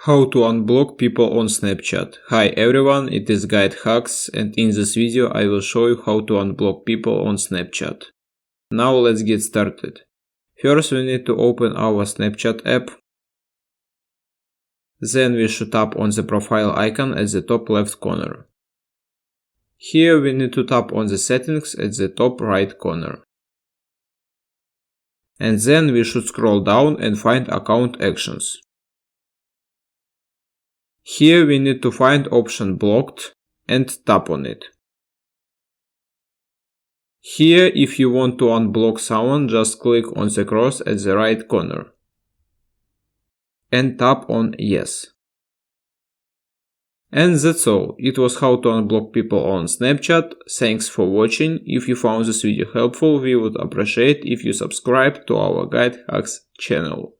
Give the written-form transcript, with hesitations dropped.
How to unblock people on Snapchat. Hi everyone, it is GuideHacks, and in this video I will show you how to unblock people on Snapchat. Now let's get started. First we need to open our Snapchat app. Then we should tap on the profile icon at the top left corner. Here we need to tap on the settings at the top right corner. And then we should scroll down and find account actions. Here we need to find option blocked and tap on it. Here, if you want to unblock someone, just click on the cross at the right corner and tap on yes. And that's all. It was how to unblock people on Snapchat. Thanks for watching. If you found this video helpful, we would appreciate if you subscribe to our GuideHacks channel.